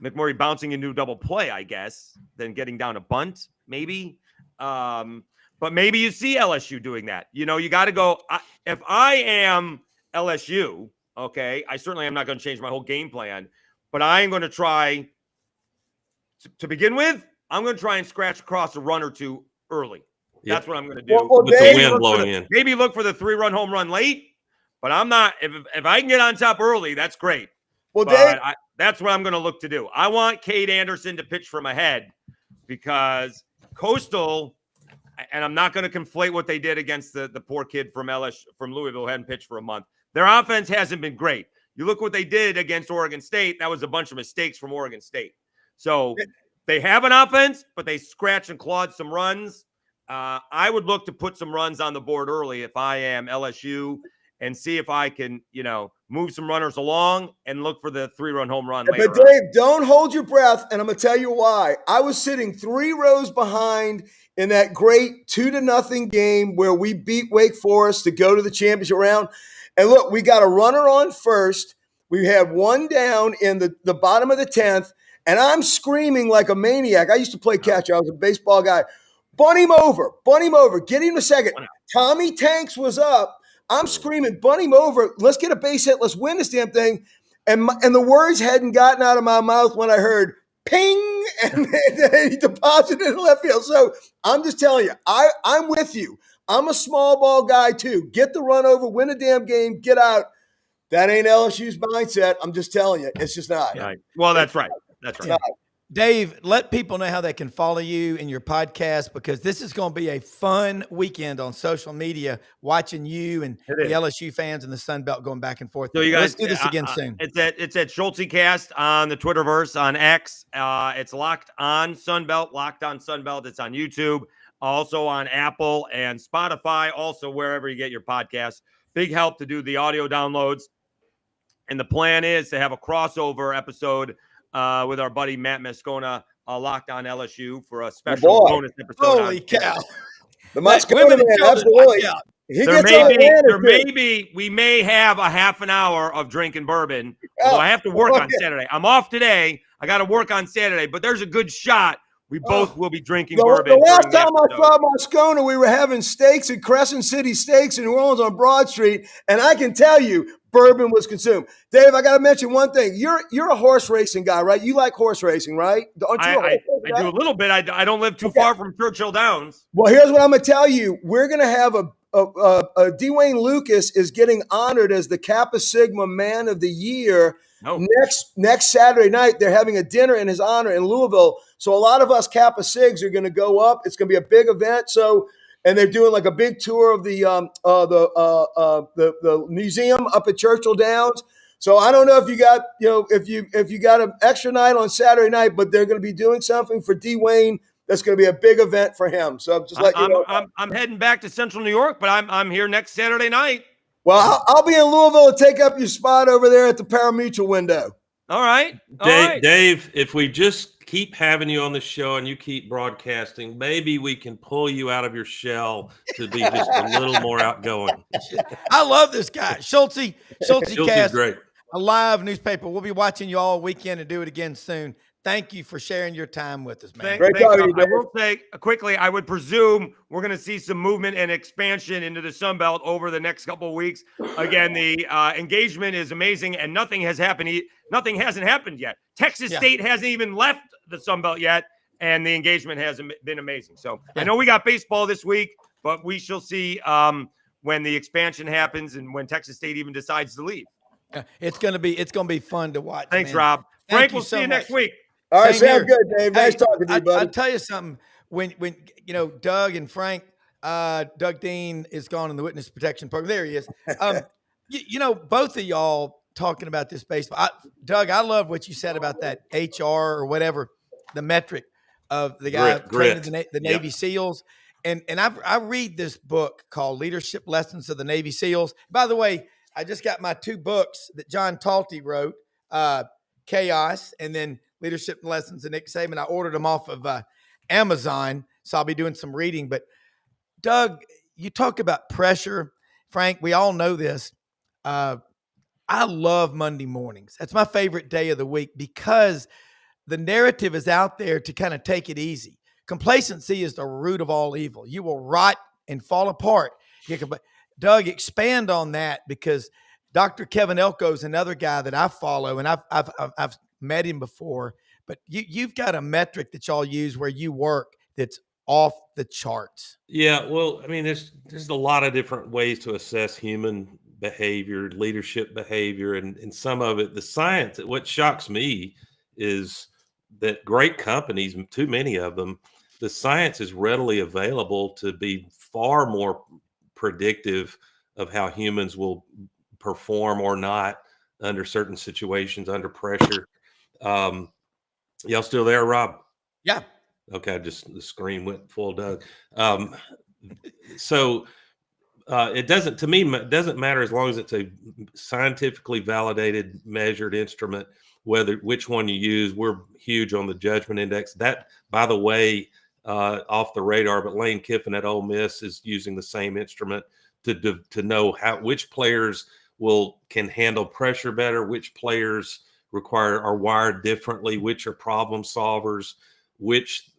McMurray bouncing into a double play, I guess, than getting down a bunt, maybe. But maybe you see LSU doing that. You know, you got to go. If I am LSU, okay, I certainly am not going to change my whole game plan, but I am going to try to begin with. I'm going to try and scratch across a run or 2 early. That's what I'm going to do. Well, with the wind blowing in. Maybe look for the 3-run home run late, but I'm not. If I can get on top early, that's great. Well, but Dave, that's what I'm going to look to do. I want Cade Anderson to pitch from ahead because Coastal, and I'm not going to conflate what they did against the poor kid from Louisville who hadn't pitched for a month. Their offense hasn't been great. You look what they did against Oregon State. That was a bunch of mistakes from Oregon State. So they have an offense, but they scratched and clawed some runs. I would look to put some runs on the board early if I am LSU and see if I can, move some runners along and look for the 3-run home run later. But Dave, don't hold your breath, and I'm going to tell you why. I was sitting 3 rows behind in that great 2-0 game where we beat Wake Forest to go to the championship round. And look, we got a runner on first. We had 1 down in the bottom of the 10th, and I'm screaming like a maniac. I used to play catcher. I was a baseball guy. Bunt him over, get him to second. Tommy Tanks was up. I'm screaming, bunt him over. Let's get a base hit. Let's win this damn thing. And the words hadn't gotten out of my mouth when I heard ping, and he deposited in left field. So I'm just telling you, I'm with you. I'm a small ball guy too. Get the run over, win a damn game, get out. That ain't LSU's mindset. I'm just telling you, it's just not. Right. Well, that's right. That's right. Dave, let people know how they can follow you and your podcast, because this is going to be a fun weekend on social media, watching you and the LSU fans and the Sunbelt going back and forth. So you guys, let's do this again soon. It's at Schultzycast on the Twitterverse on X. It's Locked On Sunbelt, Locked On Sunbelt. It's on YouTube, also on Apple and Spotify, also wherever you get your podcasts. Big help to do the audio downloads. And the plan is to have a crossover episode with our buddy Matt Moscona, Locked On LSU, for a special bonus episode. Holy cow! The Moscona man, absolutely. We may have a half an hour of drinking bourbon. Although I have to work on Saturday. I'm off today. I got to work on Saturday, but there's a good shot we both will be drinking bourbon. The last time I saw Moscona, we were having steaks at Crescent City Steaks in New Orleans on Broad Street, and I can tell you, bourbon was consumed. Dave, I got to mention one thing. You're a horse racing guy, right? You like horse racing, right? I do a little bit. I don't live too far from Churchill Downs. Well, here's what I'm going to tell you. We're going to have Dwayne Lucas is getting honored as the Kappa Sigma Man of the Year. Next Saturday night. They're having a dinner in his honor in Louisville. So a lot of us Kappa Sigs are going to go up. It's going to be a big event. And they're doing like a big tour of the museum up at Churchill Downs. So I don't know if you got, if you got an extra night on Saturday night, but they're going to be doing something for Dwayne. That's going to be a big event for him. So just let you know. I'm heading back to Central New York, but I'm here next Saturday night. Well, I'll be in Louisville to take up your spot over there at the Parimutuel window. All right. Dave, if we just keep having you on the show and you keep broadcasting, maybe we can pull you out of your shell to be just a little more outgoing. I love this guy. Schultzycast. Schultzy's great. A live newspaper. We'll be watching you all weekend and do it again soon. Thank you for sharing your time with us, man. Great talking to you, I will say quickly, I would presume we're going to see some movement and expansion into the Sunbelt over the next couple of weeks. Again, the engagement is amazing, and nothing hasn't happened yet. Texas State hasn't even left the Sunbelt yet, and the engagement has been amazing. So I know we got baseball this week, but we shall see when the expansion happens and when Texas State even decides to leave. It's gonna be fun to watch. Thanks, man. Rob. Frank, we'll see you next week. All right, sounds good, Dave. Nice talking to you, buddy. I'll tell you something. When Doug and Frank, Doug Dean is gone in the witness protection program. There he is. Both of y'all talking about this baseball. Doug, I love what you said about that HR or whatever, the metric of the guy training the Navy SEALs. And I read this book called Leadership Lessons of the Navy SEALs. By the way, I just got my 2 books that John Talty wrote, Chaos, and then Leadership Lessons of Nick Saban. I ordered them off of Amazon, so I'll be doing some reading. But Doug, you talk about pressure. Frank, we all know this. I love Monday mornings. That's my favorite day of the week because the narrative is out there to kind of take it easy. Complacency is the root of all evil. You will rot and fall apart. Doug, expand on that, because Dr. Kevin Elko is another guy that I follow, and I've met him before. But you've got a metric that y'all use where you work that's off the charts. Yeah, well, I mean, there's a lot of different ways to assess human behavior, leadership behavior, and some of it, the science. What shocks me is that great companies, too many of them, the science is readily available to be far more predictive of how humans will perform or not under certain situations, under pressure. Y'all still there, Rob? Yeah. Okay, the screen went full, Doug. So it doesn't matter as long as it's a scientifically validated, measured instrument, which one you use. We're huge on the judgment index. That, by the way, off the radar, but Lane Kiffin at Ole Miss is using the same instrument to know which players can handle pressure better, which players are wired differently, which are problem solvers, which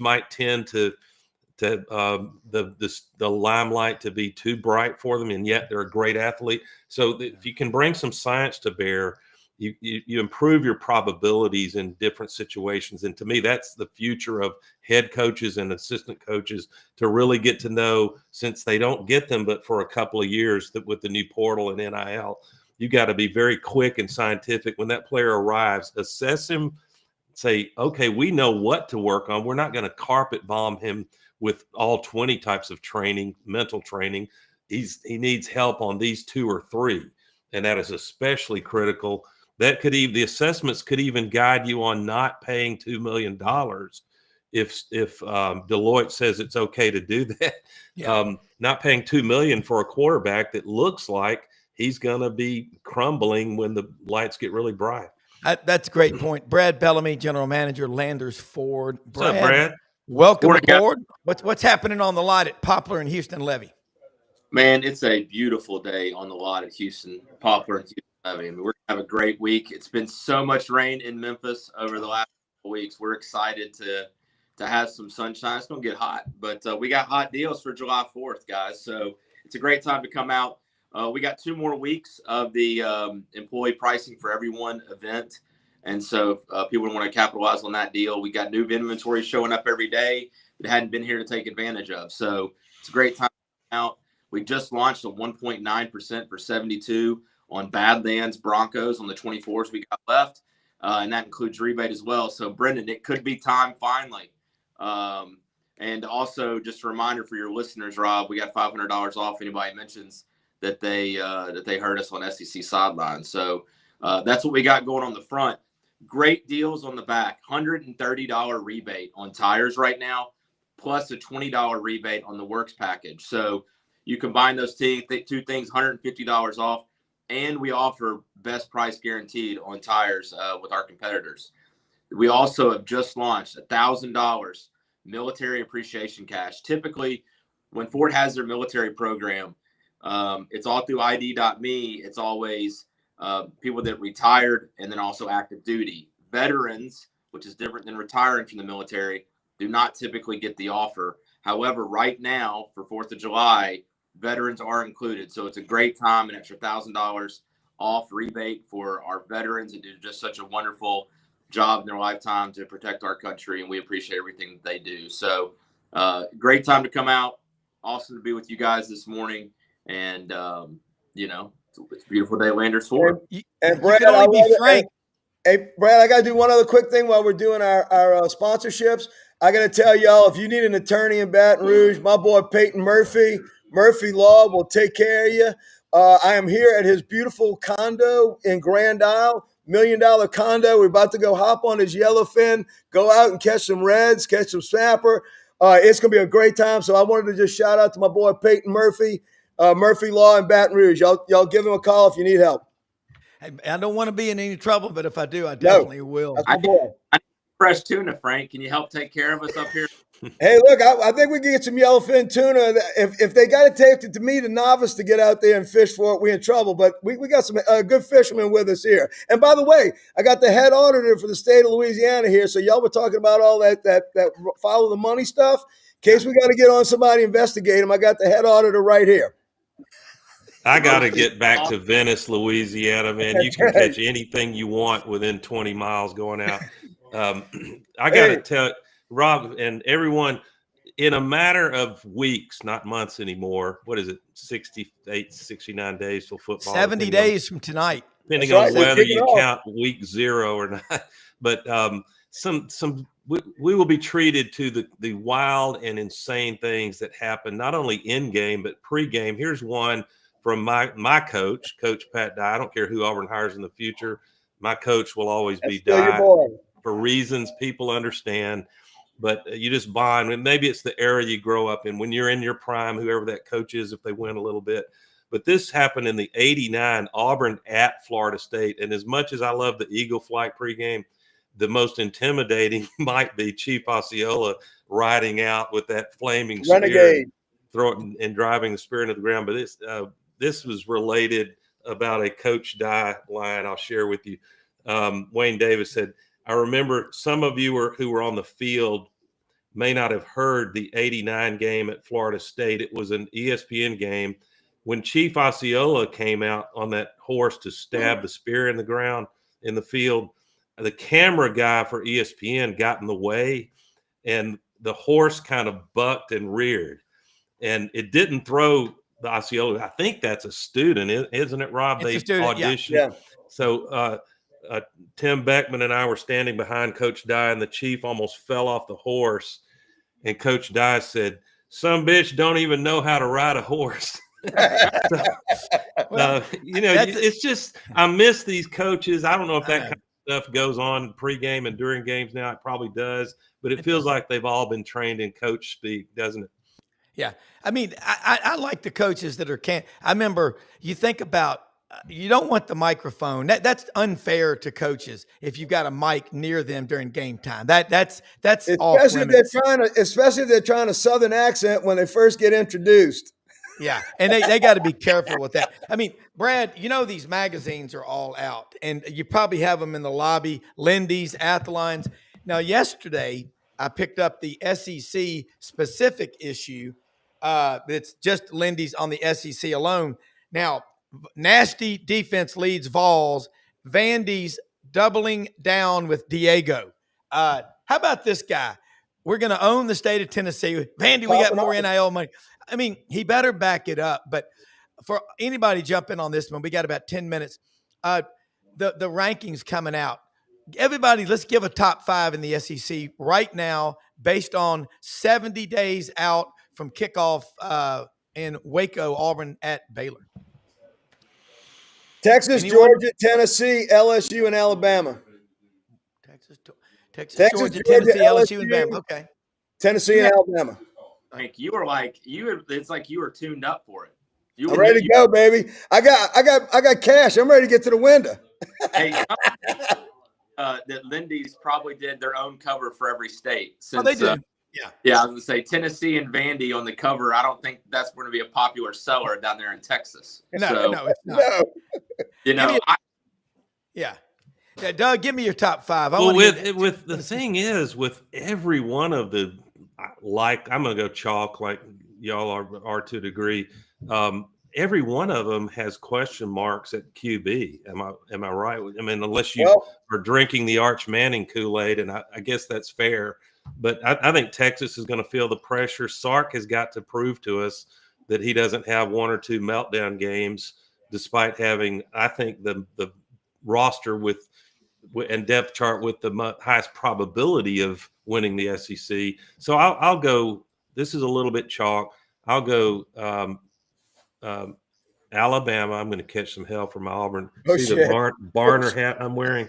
might tend to the limelight to be too bright for them, and yet they're a great athlete. So if you can bring some science to bear, you improve your probabilities in different situations. And to me, that's the future of head coaches and assistant coaches, to really get to know, since they don't get them but for a couple of years, that with the new portal and NIL, you got to be very quick and scientific when that player arrives. Assess him, say, okay, we know what to work on. We're not going to carpet bomb him with all 20 types of training, mental training. He needs help on these 2 or 3, and that is especially critical. That could even, the assessments could even guide you on not paying $2 million if Deloitte says it's okay to do that. Yeah. Not paying $2 million for a quarterback that looks like he's going to be crumbling when the lights get really bright. That's a great point. Brad Bellamy, general manager, Landers Ford. What's up, Brad? Welcome aboard. What's happening on the lot at Poplar and Houston Levy? Man, it's a beautiful day on the lot at Houston, Poplar and Houston Levy. I mean, we're going to have a great week. It's been so much rain in Memphis over the last couple weeks. We're excited to have some sunshine. It's going to get hot, but we got hot deals for July 4th, guys. So it's a great time to come out. We got 2 more weeks of the employee pricing for everyone event. And so people want to capitalize on that deal. We got new inventory showing up every day that hadn't been here to take advantage of. So it's a great time to come out. We just launched a 1.9% for 72 on Badlands Broncos on the 24th we got left. And that includes rebate as well. So, Brendan, it could be time finally. And also just a reminder for your listeners, Rob, we got $500 off anybody mentions that they heard us on SEC Sideline. So that's what we got going on the front. Great deals on the back. $130 rebate on tires right now, plus a $20 rebate on the works package. So you combine those 2 things, $150 off, and we offer best price guaranteed on tires with our competitors. We also have just launched $1,000 military appreciation cash. Typically, when Ford has their military program, it's all through ID.me. It's always people that retired and then also active duty. Veterans, which is different than retiring from the military, do not typically get the offer. However, right now for 4th of July, veterans are included. So it's a great time, an extra $1,000 off rebate for our veterans that do just such a wonderful job in their lifetime to protect our country. And we appreciate everything that they do. So great time to come out. Awesome to be with you guys this morning. And, it's a beautiful day, Landers Ford. And Brad, I be frank. Hey, Brad, I got to do one other quick thing while we're doing our sponsorships. I got to tell y'all, if you need an attorney in Baton Rouge, my boy Peyton Murphy Law will take care of you. I am here at his beautiful condo in Grand Isle, $1 million condo. We're about to go hop on his yellowfin, go out and catch some reds, catch some snapper. It's going to be a great time. So I wanted to just shout out to my boy Peyton Murphy Law in Baton Rouge. Y'all give him a call if you need help. Hey, I don't want to be in any trouble, but if I do, I definitely will. I need fresh tuna, Frank. Can you help take care of us up here? Hey, look, I think we can get some yellowfin tuna. If they got to take it to me, the novice, to get out there and fish for it, we're in trouble. But we got some good fishermen with us here. And by the way, I got the head auditor for the state of Louisiana here. So y'all were talking about all that follow the money stuff. In case we got to get on somebody, investigate them, I got the head auditor right here. I got to get back to Venice, Louisiana, man. You can catch anything you want within 20 miles going out. I got to tell Rob and everyone, in a matter of weeks, not months anymore, what is it, 68, 69 days till football? 70 days from tonight. Depending on whether you count week 0 or not. But we will be treated to the wild and insane things that happen, not only in game, but pre-game. Here's one from my coach, Coach Pat Dye. I don't care who Auburn hires in the future. My coach will always be Dye for reasons people understand. But you just bond. And maybe it's the era you grow up in. When you're in your prime, whoever that coach is, if they win a little bit. But this happened in the 89 Auburn at Florida State. And as much as I love the Eagle Flight pregame, the most intimidating might be Chief Osceola riding out with that flaming spear, throwing and driving the spear into the ground. But this was related about a Coach Dye line I'll share with you. Wayne Davis said, I remember some of you who were on the field may not have heard the 89 game at Florida State. It was an ESPN game. When Chief Osceola came out on that horse to stab the spear in the ground in the field, the camera guy for ESPN got in the way, and the horse kind of bucked and reared. And it didn't throw the Osceola. I think that's a student, isn't it, Rob? It's they a student, auditioned. Yeah. So Tim Beckman and I were standing behind Coach Dye, and the chief almost fell off the horse. And Coach Dye said, "Some bitch don't even know how to ride a horse." It's just, I miss these coaches. I don't know if that kind of stuff goes on pregame and during games now. It probably does, but it feels like they've all been trained in coach speak, doesn't it? Yeah. I mean, I like the coaches that are I remember you think about, you don't want the microphone. That's unfair to coaches if you've got a mic near them during game time. That's especially if they're trying a Southern accent when they first get introduced. Yeah, and they got to be careful with that. I mean, Brad, these magazines are all out, and you probably have them in the lobby, Lindy's, Athlon's. Now, yesterday, I picked up the SEC specific issue. It's just Lindy's on the SEC alone. Now, nasty defense leads Vols. Vandy's doubling down with Diego. How about this guy? We're going to own the state of Tennessee. Vandy, we got more NIL money. I mean, he better back it up. But for anybody jumping on this one, we got about 10 minutes. The rankings coming out. Everybody, let's give a top 5 in the SEC right now based on 70 days out from kickoff in Waco, Auburn at Baylor. Texas, Georgia, Tennessee, LSU, and Alabama. Texas, Georgia, Tennessee, LSU, and Bama. Okay. Tennessee and Alabama. Like it's like you were tuned up for it. I'm ready to go, baby. I got cash. I'm ready to get to the window. Hey, that Lindy's probably did their own cover for every state. Since, they did. Yeah, I was gonna say Tennessee and Vandy on the cover. I don't think that's going to be a popular seller down there in Texas. No, it's not. No. Yeah, Doug, give me your top 5. With the thing is, with every one of the, I'm going to go chalk like y'all are to a degree. Every one of them has question marks at QB. Am I right? I mean, unless you are drinking the Arch Manning Kool-Aid, and I guess that's fair. But I think Texas is going to feel the pressure. Sark has got to prove to us that he doesn't have 1 or 2 meltdown games, despite having, I think, the roster and depth chart with the highest probability of winning the SEC. So I'll go. This is a little bit chalk. I'll go Alabama. I'm going to catch some hell from Auburn. See the Barner hat I'm wearing.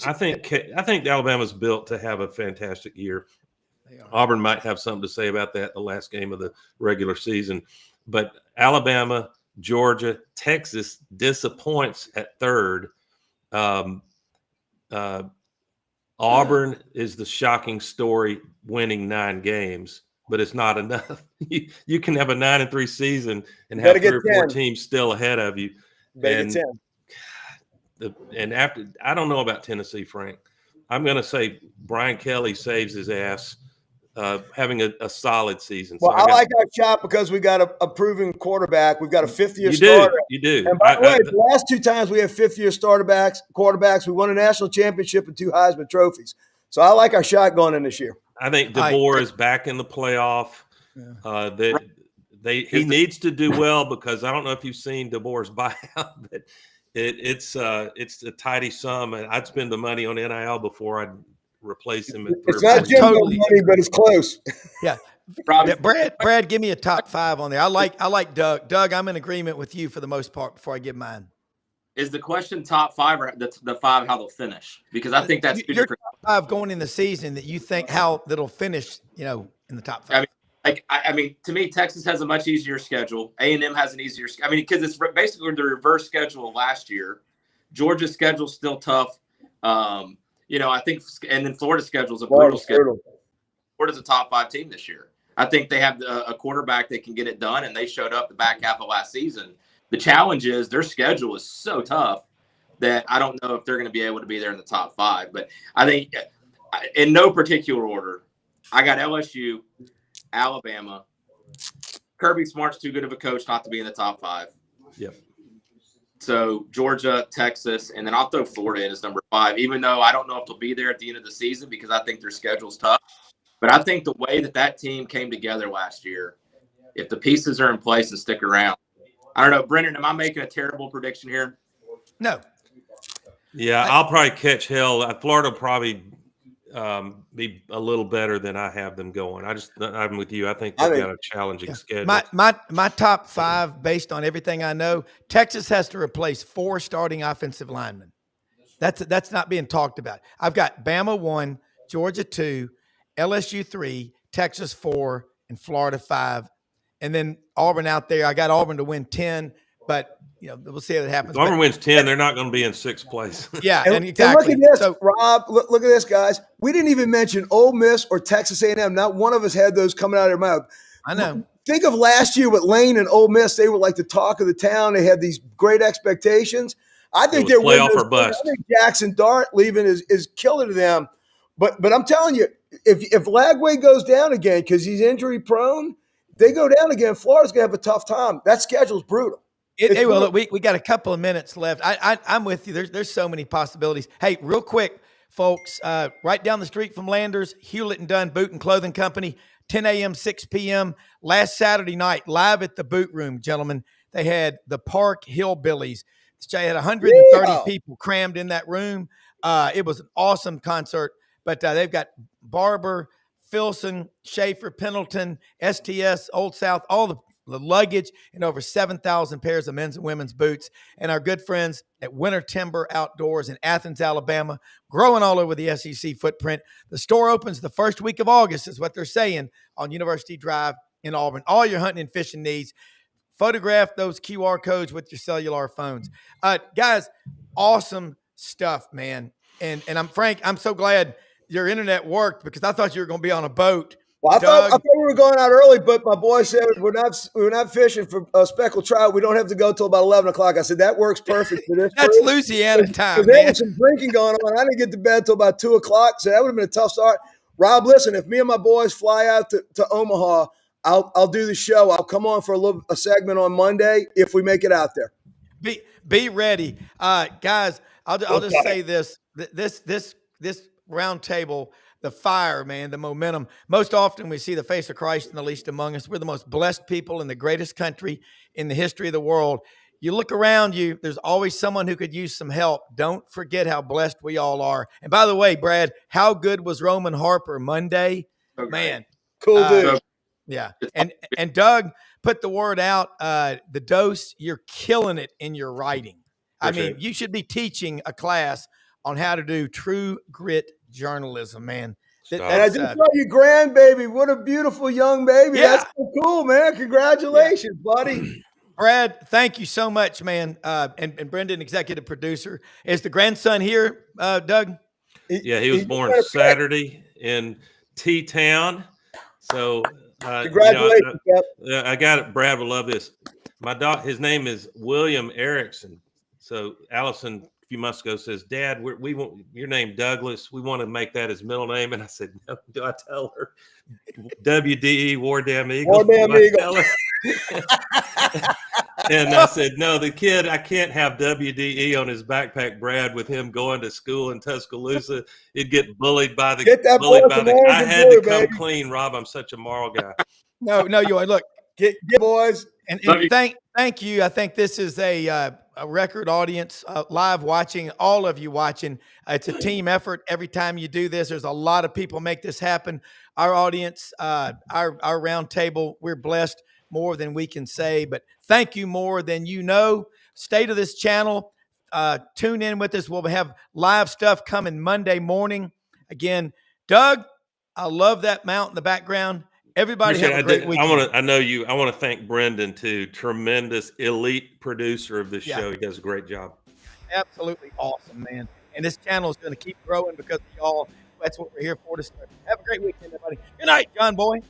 I think Alabama's built to have a fantastic year. Auburn might have something to say about that the last game of the regular season. But Alabama, Georgia, Texas disappoints at 3rd. Auburn is the shocking story, winning 9 games, but it's not enough. You can have a 9-3 season and have 3 or 4 teams still ahead of you. And after, I don't know about Tennessee, Frank. I'm going to say Brian Kelly saves his ass, having a solid season. Well, I like our shot because we got a proven quarterback. We've got a 5th-year starter. You do. And by the way, the last 2 times we have 5th-year quarterbacks, we won a national championship and 2 Heisman trophies. So I like our shot going in this year. I think DeBoer is back in the playoff. He needs to do well because I don't know if you've seen DeBoer's buyout, but it's a tidy sum, and I'd spend the money on NIL before I'd replace him. It's not Jimbo money, but it's close. Yeah. Brad, give me a top 5 on there. I like Doug. Doug, I'm in agreement with you for the most part before I give mine. Is the question top 5 or the 5 how they'll finish? Because I think that's your top 5 going in the season that you think how that'll finish, in the top 5. I mean, to me, Texas has a much easier schedule. A&M has an easier. I mean, because it's basically the reverse schedule of last year. Georgia's schedule's still tough. I think, and then Florida's schedule's a brutal schedule. Florida's a top 5 team this year. I think they have a quarterback that can get it done, and they showed up the back half of last season. The challenge is their schedule is so tough that I don't know if they're going to be able to be there in the top 5. But I think, in no particular order, I got LSU, Alabama. Kirby Smart's too good of a coach not to be in the top 5. Yep. So Georgia, Texas, and then I'll throw Florida in as number 5, even though I don't know if they'll be there at the end of the season because I think their schedule's tough. But I think the way that team came together last year, if the pieces are in place and stick around, I don't know, Brendan, am I making a terrible prediction here? No. Yeah, I'll probably catch hell. Florida will probably be a little better than I have them going. I'm with you. I think they've got a challenging schedule. My top 5, based on everything I know, Texas has to replace 4 starting offensive linemen. That's not being talked about. I've got Bama 1, Georgia 2, LSU 3, Texas 4, and Florida 5, and then Auburn out there. I got Auburn to win 10, but we'll see how that happens. If Auburn wins 10, they're not going to be in 6th place. Yeah, and exactly. And look at this, Rob. Look at this, guys. We didn't even mention Ole Miss or Texas A&M. Not one of us had those coming out of their mouth. I know. Think of last year with Lane and Ole Miss. They were like the talk of the town. They had these great expectations. I think they're playoff or bust. I think Jackson Dart leaving is killer to them. But I'm telling you, if Lagway goes down again because he's injury prone, they go down again. Florida's gonna have a tough time. That schedule's brutal. Look, we got a couple of minutes left. I'm with you. There's so many possibilities. Hey, real quick, folks, right down the street from Landers, Hewlett and Dunn Boot and Clothing Company, 10 a.m., 6 p.m. Last Saturday night, live at the Boot Room, gentlemen. They had the Park Hillbillies. They had 130 people crammed in that room. It was an awesome concert, but they've got Barber, Filson, Schaefer, Pendleton, STS, Old South, all the luggage, and over 7,000 pairs of men's and women's boots. And our good friends at Winter Timber Outdoors in Athens, Alabama, growing all over the SEC footprint. The store opens the first week of August, is what they're saying, on University Drive in Auburn. All your hunting and fishing needs. Photograph those QR codes with your cellular phones. Guys, awesome stuff, man. And I'm Frank, I'm so glad your internet worked, because I thought you were going to be on a boat. Well, I thought we were going out early, but my boy said we're not fishing for speckled trout. We don't have to go till about 11 o'clock. I said that works perfect for this. That's Louisiana time, there man. was some drinking going on. I didn't get to bed till about 2 o'clock, so that would have been a tough start. Rob, listen, if me and my boys fly out to Omaha, I'll do the show. I'll come on for a segment on Monday if we make it out there. Be ready, guys. I'll just say this round table. The fire, man, the momentum. Most often we see the face of Christ in the least among us. We're the most blessed people in the greatest country in the history of the world. You look around you, there's always someone who could use some help. Don't forget how blessed we all are. And by the way, Brad, how good was Roman Harper Monday? Okay. Man. Cool dude. Yeah. And Doug put the word out, the dose, you're killing it in your writing. You should be teaching a class on how to do true grit journalism, man. And I just saw your grandbaby. What a beautiful young baby. Yeah. That's so cool, man. Congratulations, buddy. Brad, thank you so much, man. And Brendan, executive producer. Is the grandson here, Doug? Yeah, he was born Saturday in T-Town. So congratulations. I got it. Brad will love this. His name is William Erickson. So Allison, a few months ago, says, Dad, we want your name Douglas. We want to make that his middle name. And I said, no. Do I tell her WDE, War Damn Eagle? War Damn Eagle. And I said, no, the kid, I can't have WDE on his backpack, Brad, with him going to school in Tuscaloosa. He'd get bullied by the. I had to come clean, Rob. I'm such a moral guy. No, you are. Look, get boys. And thank you. I think this is a record audience live watching, all of you watching. It's a team effort. Every time you do this, there's a lot of people make this happen. Our audience, our round table, we're blessed more than we can say, but thank you more than you know. Stay to this channel. Tune in with us. We'll have live stuff coming Monday morning. Again, Doug, I love that mount in the background. Everybody have a great weekend. I want to thank Brendan too. Tremendous elite producer of this show. He does a great job. Absolutely awesome, man. And this channel is going to keep growing because of y'all. That's what we're here for. Have a great weekend, everybody. Good night, John Boy.